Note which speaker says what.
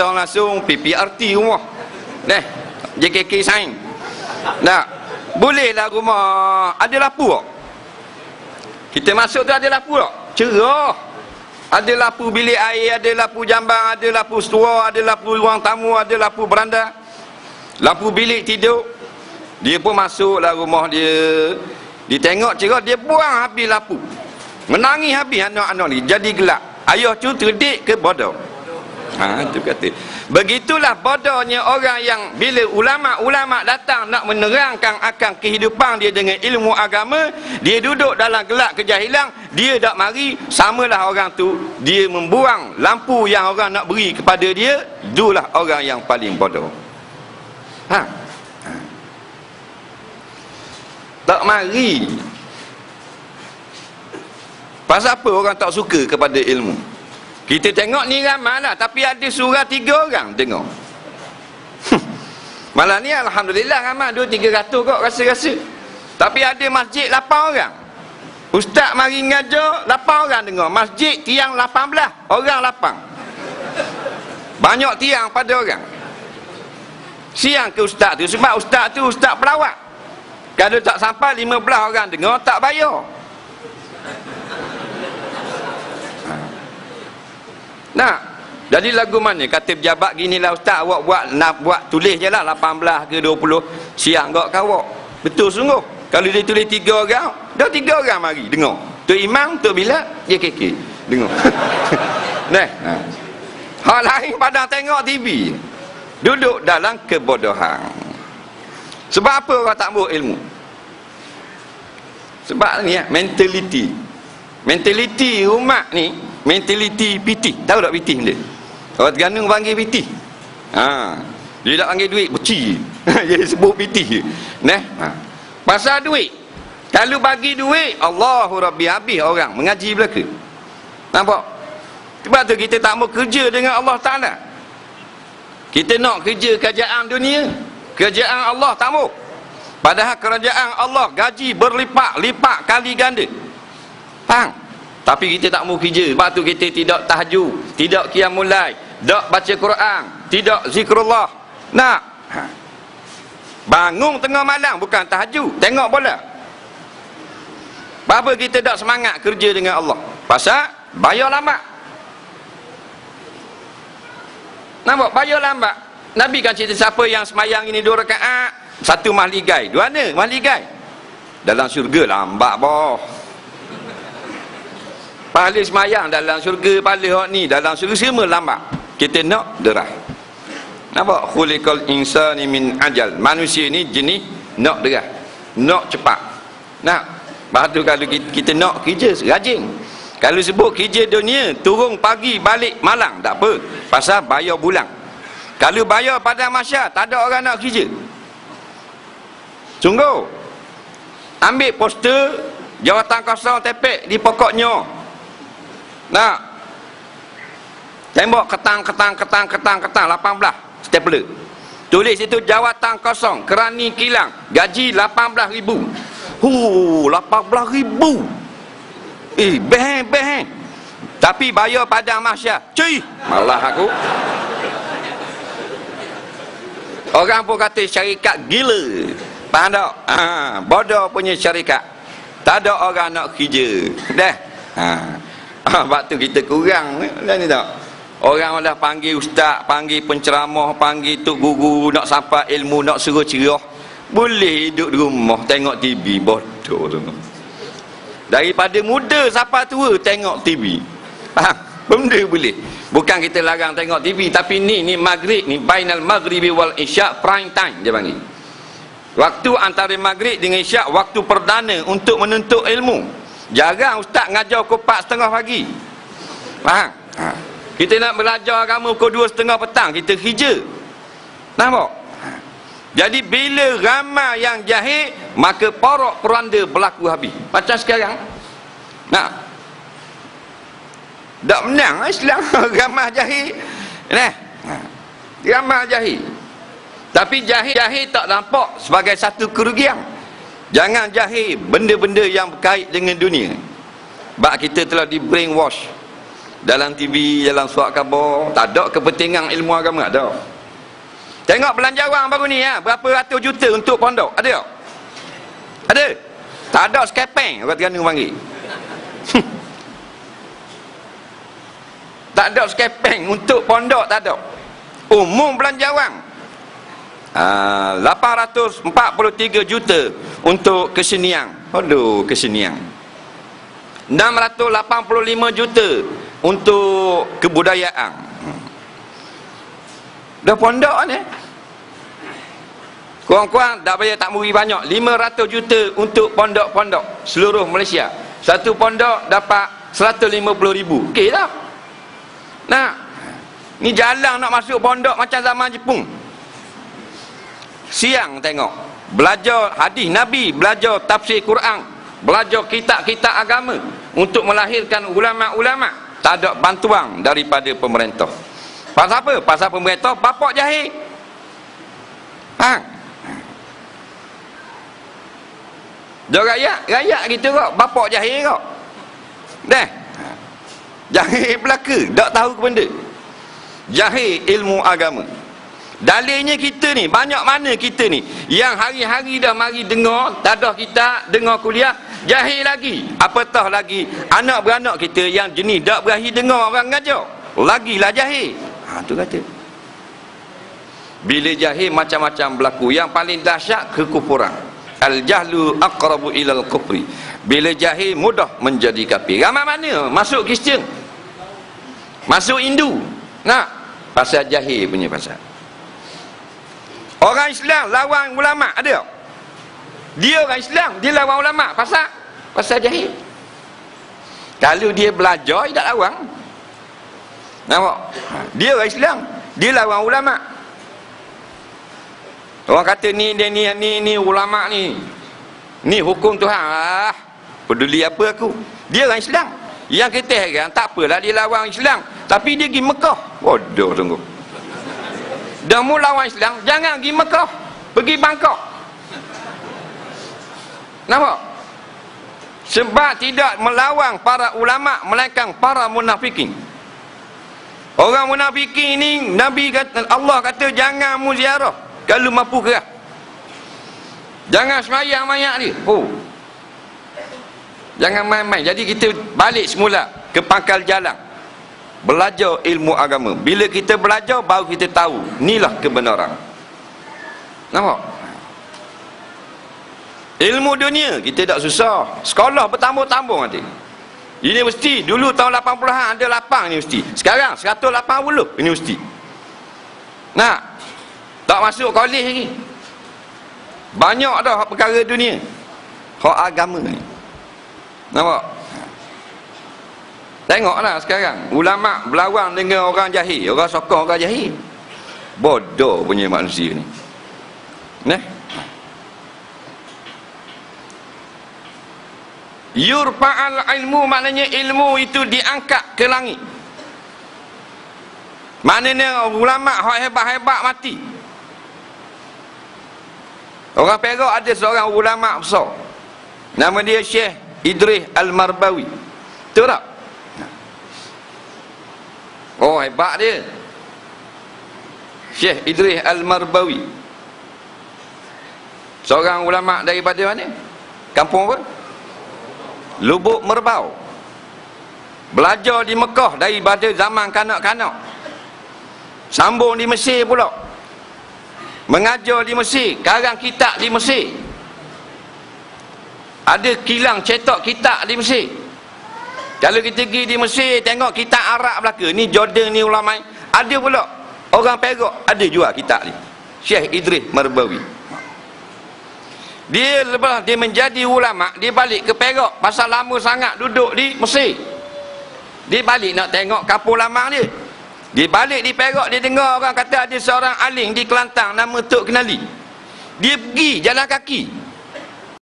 Speaker 1: datang langsung PPRT rumah. JKK sign. Bolehlah rumah ada lampu tak? Kita masuk tu ada lampu tak? Cerah. Ada lampu bilik air, ada lampu jambang, ada lampu setua, ada lampu ruang tamu, ada lampu beranda, lampu bilik tidur. Dia pun masuklah rumah dia. Dia tengok cerah, dia buang habis lampu. Menangis habis anak-anak ni. Jadi gelap. Ayah tu terdik ke bodoh? Itu kata. Begitulah bodohnya orang yang bila ulama-ulama datang nak menerangkan akan kehidupan dia dengan ilmu agama, dia duduk dalam gelap kejahilan, dia tak mari, samalah orang tu, dia membuang lampu yang orang nak beri kepada dia, itulah orang yang paling bodoh. Tak mari. Pasal apa orang tak suka kepada ilmu? Kita tengok ni ramai lah, tapi ada surah 3 orang tengok. Malah ni alhamdulillah ramai 200-300 kok rasa-rasa. Tapi ada masjid 8 orang. Ustaz mari ngajar 8 orang dengar. Masjid tiang 18, orang 8. Banyak tiang pada orang. Siang ke ustaz tu, sebab ustaz tu ustaz pelawak. Kalau tak sampai 15 orang dengar, tak bayar. Jadi lagu mana? Kata pejabat ginilah ustaz, awak nak buat tulis je lah 18 ke 20. Siang kau awak. Betul sungguh. Kalau dia tulis 3 orang, dah 3 orang mari dengar. Tu imam, tu bila JKK dengar. Hal lain pada tengok TV. Duduk dalam kebodohan. Sebab apa orang tak ambil ilmu? Sebab ni mentaliti. Mentaliti umat ni, mentaliti PT. Tahu tak PT dia? Orang Terengganu panggil PT. Dia tak panggil duit, beci. Dia sebut PT. Pasal duit. Kalau bagi duit, Allahu Rabbi, habis orang mengaji belaka. Nampak? Sebab tu kita tak mau kerja dengan Allah Ta'ala. Kita nak kerja kerajaan dunia, kerajaan Allah tak mau. Padahal kerajaan Allah gaji berlipat-lipat kali ganda. Faham? Tapi kita tak mau kerja. Sebab tu kita tidak tahajud, tidak qiyamul lail, tidak baca Quran, tidak zikrullah. Bangun tengah malam bukan tahajud, tengok bola. Apa kita tak semangat kerja dengan Allah? Pasal bayar lambat. Nampak bayar lambat. Nabi kan cerita siapa yang semayang ini 2 rakaat, 1 mahligai. 2 mana mahligai? Dalam syurga lambat boh. Pahala semayang dalam syurga, pahala hak ni dalam syurga, semua lambat. Kita nak derah. Nampak? Khuliqal insani min ajal. Manusia ni jenis nak derah, nak cepat. Lepas tu kalau kita nak kerja rajin. Kalau sebut kerja dunia, turun pagi balik malam, tak apa. Pasal bayar bulan. Kalau bayar pada masyarakat, tak ada orang nak kerja. Sungguh. Ambil poster jawatan kosong tepek di pokoknya. Tembok ketang 18 stapler. Tulis itu jawatan kosong, kerani kilang, gaji 18,000. 18,000. Beh. Tapi bayar pada masyarakat. Cuy, malah aku. Orang pun kata syarikat gila. Faham tak? Bodoh punya syarikat. Tak ada orang nak kerja. Sebab tu kita kurang ni tak. Orang dah panggil ustaz, panggil penceramah, panggil tok guru, nak sampai ilmu, nak suruh cerah. Boleh hidup di rumah tengok TV. Bodoh tu. Daripada muda sampai tua tengok TV. Faham? Benda boleh. Bukan kita larang tengok TV, tapi ni maghrib ni, bainal maghribi wal isya, prime time dia panggil. Waktu antara maghrib dengan isyak, waktu perdana untuk menuntut ilmu. Jarang ustaz ngajar pukul 4:30 pagi. Faham? Kita nak belajar agama pukul 2:30 petang, kita kerja. Nampak? Jadi bila ramai yang jahil, maka porok peranda berlaku habis. Macam sekarang. Tak menang Islam. Ramai jahil. Ramai jahil. Tapi jahil tak nampak sebagai satu kerugian. Jangan jahil benda-benda yang berkait dengan dunia. Sebab kita telah di brainwash. dalam TV, dalam surat khabar. Tak ada kepentingan ilmu agama, ada. Tengok belanjawan baru ni berapa ratus juta untuk pondok, ada tak? Ada? Tak ada skepeng orang Terengganu panggil. Tak ada skepeng untuk pondok, tak ada. Umum belanjawan 843 juta untuk kesenian. Aduh, kesenian. 685 juta untuk kebudayaan. Dah pondok ni. Kurang-kurang tak payah tak muri banyak, 500 juta untuk pondok-pondok seluruh Malaysia. Satu pondok dapat 150,000. Okey tak? Nah, ni jalan nak masuk pondok macam zaman Jepun. Siang tengok, belajar hadis Nabi, belajar tafsir Quran, belajar kitab-kitab agama untuk melahirkan ulama-ulama. Tak ada bantuan daripada pemerintah. Pasal apa? Pasal pemerintah bapak jahil. Dia rakyat gitu kok, bapak jahil kok. Dah. Jahil belaka, tak tahu ke benda. Jahil ilmu agama. Dalilnya kita ni, banyak mana kita ni yang hari-hari dah mari dengar, tadah kita dengar kuliah, jahil lagi. Apatah lagi anak beranak kita yang jenis tak berahi dengar orang ngajar, lagilah jahil. Tu kata. Bila jahil macam-macam berlaku. Yang paling dahsyat kekufuran. Al-jahlu aqrabu ilal kufri. Bila jahil mudah menjadi kafir. Ramai mana masuk Kristian, masuk Hindu. Nah, pasal jahil punya pasal. Orang Islam lawan ulama, ada tak? Dia orang Islam, dia lawan ulama pasal jahil. Kalau dia belajar, dia tak lawan. Nampak? Dia orang Islam, dia lawan ulama. Orang kata ni ulama ni hukum Tuhan. Peduli apa aku? Dia orang Islam. Yang kita heran, tak apalah dia lawan Islam, tapi dia pergi Mekah. Bodoh sungguh. Dah mula lawan Islam, jangan pergi Mekah, pergi Bangkok. Nampak? Sebab tidak melawan para ulama, melainkan para munafikin. Orang munafikin ni, Nabi kata, Allah kata jangan mu ziarah kalau mampu kerah. Jangan semayang mayat dia. Jangan main-main. Jadi kita balik semula ke pangkal jalan, belajar ilmu agama. Bila kita belajar, baru kita tahu inilah kebenaran. Nampak? Ilmu dunia kita tak susah. Sekolah bertambung-tambung nanti. Universiti dulu tahun 80-an ada 8 universiti. Sekarang 180 universiti. Nah, tak masuk kolej lagi. Banyak dah perkara dunia. Hak agama ni. Nampak? Tengoklah sekarang ulama berlawan dengan orang jahil, orang sokong orang jahil. Bodoh punya manusia ni. Yurfa'al ilmu maknanya ilmu itu diangkat ke langit. Maknanya ulama hak hebat-hebat mati. Orang Perak ada seorang ulama besar, nama dia Syekh Idris Al-Marbawi. Betul tak? Oh, hebat dia. Syekh Idris Al-Marbawi, seorang ulama daripada mana? Kampung apa? Lubuk Merbau. Belajar di Mekah daripada zaman kanak-kanak. Sambung di Mesir pula. Mengajar di Mesir, karang kitab di Mesir. Ada kilang cetak kitab di Mesir. Kalau kita pergi di Mesir, tengok kitab Arab belaka. Ni Jordan ni ulama. Ada pula orang Perak ada jual kitab ni. Syekh Idris Marbawi. Dia lepas dia menjadi ulama, dia balik ke Perak pasal lama sangat duduk di Mesir. Dia balik nak tengok kampung lama dia. Dia balik di Perak, dia dengar orang kata ada seorang alim di Kelantan nama Tok Kenali. Dia pergi jalan kaki